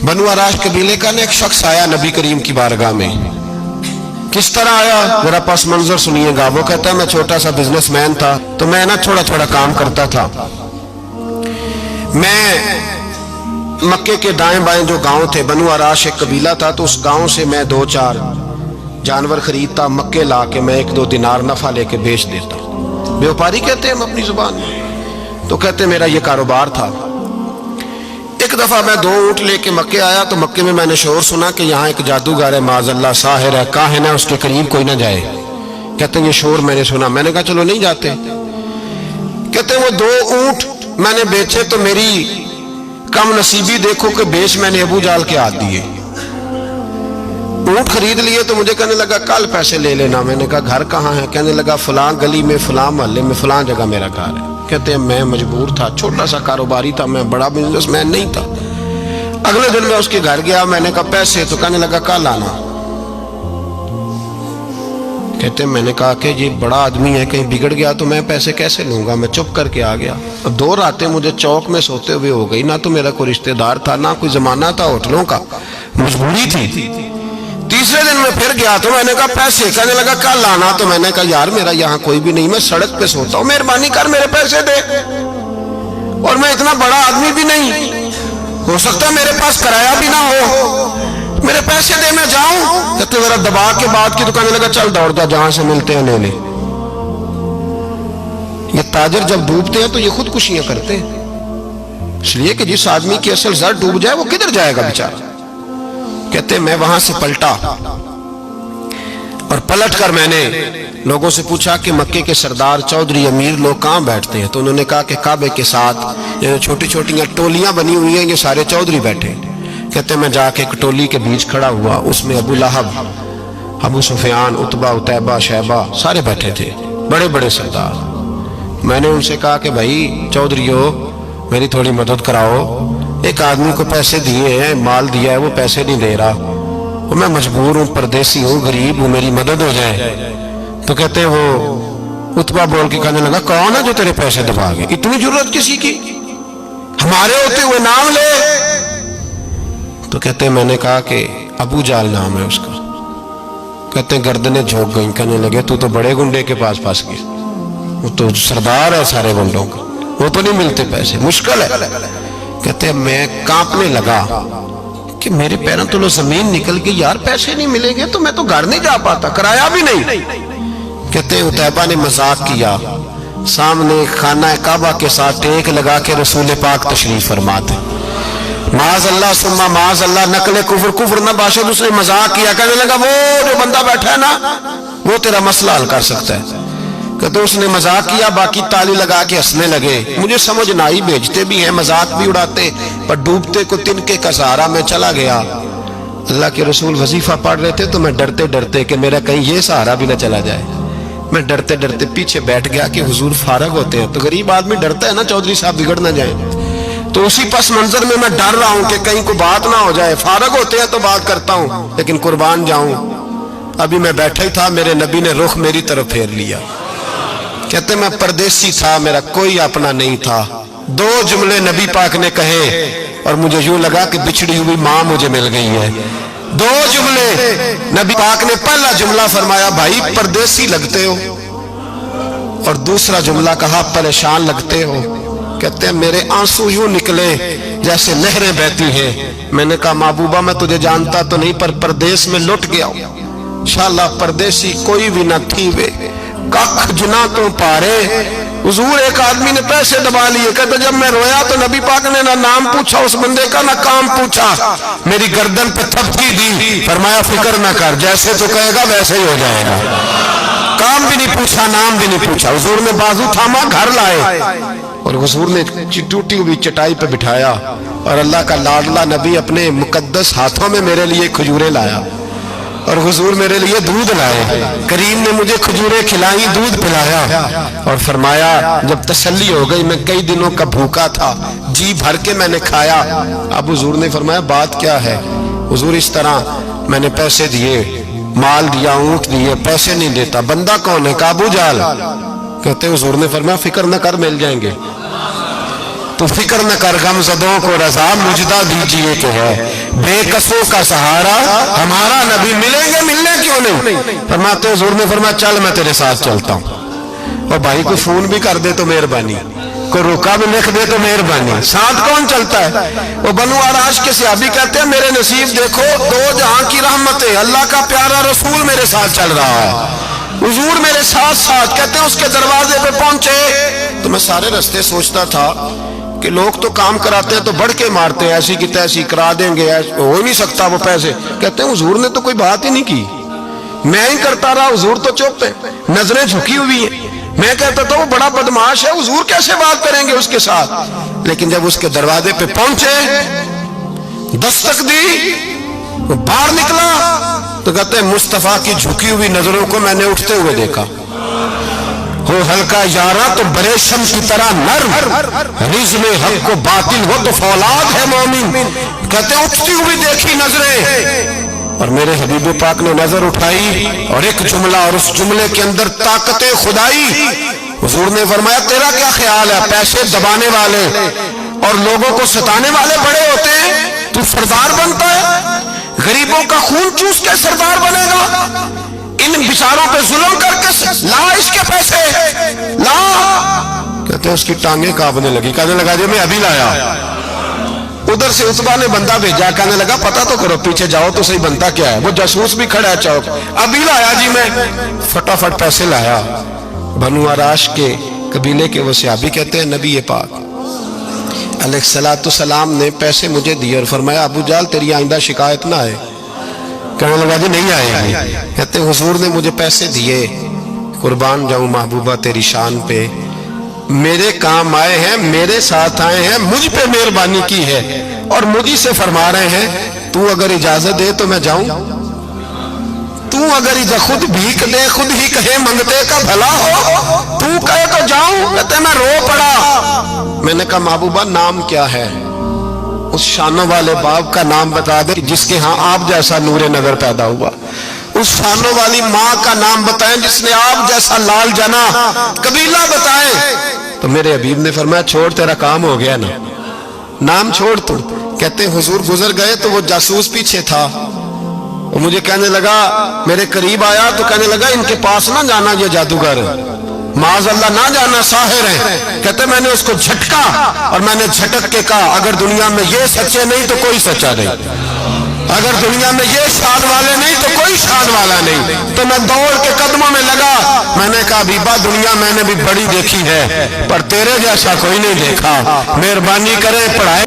बनु आराश कबीले का एक शख्स आया नबी करीम की बारगाह में। किस तरह आया जरा पस मंजर सुनिएगा। वो कहता है मैं छोटा सा बिजनेसमैन था, तो मैं ना थोड़ा थोड़ा काम करता था। मैं मक्के के दाएं बाएं जो गांव थे, बनु आराश एक कबीला था, तो उस गांव से मैं 2-4 जानवर खरीदता, मक्के ला के मैं 1-2 दिनार नफा लेके बेच देता। व्यापारी कहते हैं हम अपनी जुबान में। तो कहते मेरा ये कारोबार था। एक दफा मैं 2 ऊंट लेके मक्के आया, तो मक्के में मैंने शोर सुना कि यहाँ एक जादूगर है, माज़अल्लाह साहिर है, काहिन है, उसके करीब कोई ना जाए। कहते ये शोर मैंने सुना। मैंने कहा चलो नहीं जाते। कहते वो 2 ऊंट मैंने बेचे तो मेरी कम नसीबी देखो कि बेच मैंने अबू जाल के हाथ दिए। ऊंट खरीद लिए तो मुझे कहने लगा कल पैसे ले लेना। मैंने कहा घर कहाँ है? कहने लगा फलां गली में, फलां मोहल्ले में, फलां जगह मेरा घर है। कहते हैं मैं मजबूर था, छोटा सा कारोबारी था, मैं बड़ा बिजनेसमैन नहीं था। अगले दिन मैं उसके घर गया, मैंने कहा पैसे, तो कहने लगा कल आना। कहते मैंने कहा कि ये बड़ा आदमी है, कहीं बिगड़ गया तो मैं पैसे कैसे लूंगा। मैं चुप करके आ गया। अब 2 रातें मुझे चौक में सोते हुए हो गई। ना तो मेरा कोई रिश्तेदार था, ना कोई जमाना था होटलों का, मजबूरी थी। तीसरे दिन मैं फिर गया तो मैंने कहा पैसे, कहने लगा कल आना। तो मैंने कहा यार मेरा यहाँ कोई भी नहीं, मैं सड़क पे सोता हूँ, मेहरबानी कर मेरे पैसे दे। और मैं इतना बड़ा आदमी भी नहीं, हो सकता मेरे पास किराया भी ना हो, मेरे पैसे दे मैं जाऊं। कहते जरा दबा के बात की। तो कहने लगा चल दौड़ जा, जहां से मिलते हैं ले ले। ये ताजर जब डूबते हैं तो ये खुदकुशियां करते हैं, इसलिए कि जिस आदमी की असल जड़ डूब जाए वो किधर जाएगा बेचारा। कहते मैं वहां से पलटा और पलट कर मैंने लोगों से पूछा कि मक्के के सरदार, चौधरी, अमीर लोग कहाँ बैठते हैं। तो उन्होंने कहा कि काबे के साथ ये छोटी छोटी टोलियां बनी हुई हैं, ये सारे चौधरी बैठे। कहते मैं जाके एक टोली के बीच खड़ा हुआ, उसमें अबू लहब, अबू सुफियान, उतबा, उतैबा, शैबा सारे बैठे थे, बड़े बड़े सरदार। मैंने उनसे कहा कि भाई चौधरीओ मेरी थोड़ी मदद कराओ, एक आदमी को पैसे दिए हैं, माल दिया है, वो पैसे नहीं दे रहा, और मैं मजबूर हूँ, परदेसी हूँ, गरीब हूँ, मेरी मदद हो जाए। तो कहते वो उतबा बोल के कहने लगा कौन है जो तेरे पैसे दबा गए, इतनी जरूरत किसी की, हमारे होते हुए नाम ले। तो कहते मैंने कहा कि अबू जाल नाम है उसका। कहते गर्दनें झोंक गई। कहने लगे तू तो बड़े गुंडे के पास फंस गया, वो तो सरदार है सारे गुंडों का, वो तो नहीं मिलते पैसे, मुश्किल है। कहते मैं कांपने लगा कि मेरे पैरों तो जमीन निकल गई, यार पैसे नहीं मिलेंगे तो मैं तो घर नहीं जा पाता, किराया भी नहीं। कहते उतैबा ने मजाक किया, सामने खाना काबा के साथ टेक लगा के रसूल पाक तशरीफ फरमाते, माज अल्लाह सुम्मा माज अल्लाह, नकले कुफर, कुफर ना बाशद। उसने मजाक किया, कहने लगा वो जो बंदा बैठा है ना वो तेरा मसला हल कर सकता है। कहते उसने मजाक किया, बाकी ताली लगा के हंसने लगे। मुझे समझ ना आई, भेजते भी हैं, मजाक भी उड़ाते, पर डूबते को तिनके का सहारा में चला गया। अल्लाह के रसूल वजीफा पढ़ रहे थे तो मैं डरते डरते कि मेरा कहीं ये सहारा भी ना चला जाए, मैं डरते डरते पीछे बैठ गया कि हुजूर फारग होते हैं। तो गरीब आदमी डरता है ना चौधरी साहब बिगड़ ना जाए, तो उसी पस मंजर में मैं डर रहा हूं कि कहीं को बात ना हो जाए। फारग होते हैं तो बात करता हूं, लेकिन कुर्बान जाऊं। अभी मैं बैठा ही था, मेरे नबी ने रुख मेरी तरफ फेर लिया। कहते मैं परदेसी था, मेरा कोई अपना नहीं था। 2 जुमले नबी पाक ने कहे और मुझे यूं लगा कि बिछड़ी हुई मां मुझे मिल गई है। 2 जुमले नबी पाक ने, पहला जुमला फरमाया भाई परदेसी लगते हो, और दूसरा जुमला कहा परेशान लगते हो। कहते हैं मेरे आंसू यूं निकले जैसे नहरें बहती हैं। मैंने कहा महबूबा मैं तुझे जानता तो नहीं, पर परदेश में लुट गया हूं। शाला परदेसी कोई भी न थी वे, कख जुना तो पारे। हुजूर एक आदमी ने पैसे दबा लिए। कहते जब मैं रोया तो नबी पाक ने ना नाम पूछा उस बंदे का, ना काम पूछा, मेरी गर्दन पे थपकी दी, फरमाया फिक्र ना कर, जैसे तो कहेगा वैसे ही हो जाएगा। काम भी नहीं पूछा, नाम भी नहीं पूछा। हुजूर ने बाजू थामा, घर लाए, और हुजूर ने टूटी हुई चटाई पे बिठाया, और अल्लाह का लाडला नबी अपने मुकद्दस हाथों में मेरे लिए खजूरें लाया, और हुजूर मेरे लिए दूध लाए। करीम ने मुझे खजूरें खिलाई, दूध पिलाया, और फरमाया जब तसल्ली हो गई, मैं कई दिनों का भूखा था, जी भर के मैंने खाया। अब हुजूर ने फरमाया बात क्या है। हुजूर इस तरह मैंने पैसे दिए, माल दिया, ऊंट दिए, पैसे नहीं देता। बंदा कौन है? अबू जाल। कहते हुजूर ने फरमाया फिक्र न कर, मिल जाएंगे। तो फिक्र न कर, गमज़दों को रज़ा मुजदा दीजिए कि है। بے کسوں کا سہارا ہمارا نبی، ملیں گے ملنے کیوں نہیں؟ فرماتے حضور نے فرمایا چل میں تیرے ساتھ چلتا ہوں، اور بھائی کو فون بھی کر دے تو مہربانی، کوئی روکا بھی لکھ دے تو مہربانی، ساتھ کون چلتا ہے؟ وہ بنو آراش کے صحابی کہتے ہیں میرے نصیب دیکھو، دو جہاں کی رحمتیں، اللہ کا پیارا رسول میرے ساتھ چل رہا ہے، حضور میرے ساتھ ساتھ۔ کہتے ہیں اس کے دروازے پہ پہنچے تو میں سارے رستے سوچتا تھا کہ لوگ تو کام کراتے ہیں تو بڑھ کے مارتے ہیں، ایسی کی تیسی کرا دیں گے، ہو ہی نہیں سکتا وہ پیسے۔ کہتے ہیں حضور نے تو کوئی بات ہی نہیں کی، میں ہی کرتا رہا، حضور تو چپ ہے، نظریں جھکی ہوئی ہیں۔ میں کہتا تھا وہ بڑا بدماش ہے، حضور کیسے بات کریں گے اس کے ساتھ؟ لیکن جب اس کے دروازے پہ پہنچے، دستک دی، وہ باہر نکلا تو کہتے ہیں مصطفیٰ کی جھکی ہوئی نظروں کو میں نے اٹھتے ہوئے دیکھا، ہو ہلکا یارا تو بریشم کی طرح نرم، رزم حق کو باطل ہو تو فولاد ہے مومن۔ کہتے ہیں اٹھتی ہوئی دیکھی نظریں، اور میرے حبیب پاک نے نظر اٹھائی اور ایک جملہ، اور اس جملے کے اندر طاقت خدائی۔ حضور نے فرمایا تیرا کیا خیال ہے، پیسے دبانے والے اور لوگوں کو ستانے والے بڑے ہوتے ہیں، تو سردار بنتا ہے؟ غریبوں کا خون چوس کے سردار بنے گا؟ ان بیچاروں پہ ظلم کر کے لا اس کے پیسے لا۔ کہتے ہیں اس کی ٹانگیں کانپنے لگی، کہنے لگا جی میں ابھی لایا۔ ادھر سے عتبہ نے بندہ بھیجا، کہنے لگا پتہ تو کرو، پیچھے جاؤ تو صحیح بنتا کیا ہے۔ وہ جاسوس بھی کھڑا ہے چوک، ابھی لایا جی میں، فٹافٹ پیسے لایا۔ بنو آراش کے قبیلے کے وہ صحابی کہتے ہیں نبی پاک علیہ السلام نے پیسے مجھے دیے اور فرمایا ابو جال تیری آئندہ شکایت نہ آئے۔ کہنے لگا جی نہیں آئے گی۔ کہتے ہیں حضور نے مجھے پیسے دیے، قربان جاؤں محبوبہ تیری شان پہ، میرے کام آئے ہیں، میرے ساتھ آئے ہیں، مجھ پہ مہربانی کی ہے، اور مجھے سے فرما رہے ہیں تو اگر اجازت دے تو میں جاؤں، تو اگر خود بھیک دے، خود ہی کہے منگتے کا بھلا ہو، تو کہے تو جاؤں۔ کہتے ہیں میں رو پڑا، میں نے کہا محبوبہ نام کیا ہے؟ اس شانوں والے باپ کا نام بتا دے جس کے ہاں آپ جیسا نور نظر پیدا ہوا، اس شانوں والی ماں کا نام بتائیں جس نے آپ جیسا لال جنا، قبیلہ بتائیں۔ تو میرے حبیب نے فرمایا چھوڑ تیرا کام ہو گیا نا، نام چھوڑ تو۔ کہتے ہیں حضور گزر گئے تو وہ جاسوس پیچھے تھا، وہ مجھے کہنے لگا، میرے قریب آیا تو کہنے لگا ان کے پاس نہ جانا، یہ جادوگر معاذ اللہ نہ جانا، ساحر ہیں۔ کہتے میں نے اس کو جھٹکا اور میں نے جھٹک کے کہا اگر دنیا میں یہ سچے نہیں تو کوئی سچا نہیں، اگر دنیا میں یہ شان والے نہیں تو کوئی شان والا نہیں۔ تو میں دوڑ کے قدموں میں لگا، میں نے کہا حبیبہ دنیا میں نے بھی بڑی دیکھی ہے پر تیرے جیسا کوئی نہیں دیکھا، مہربانی کرے پڑھائے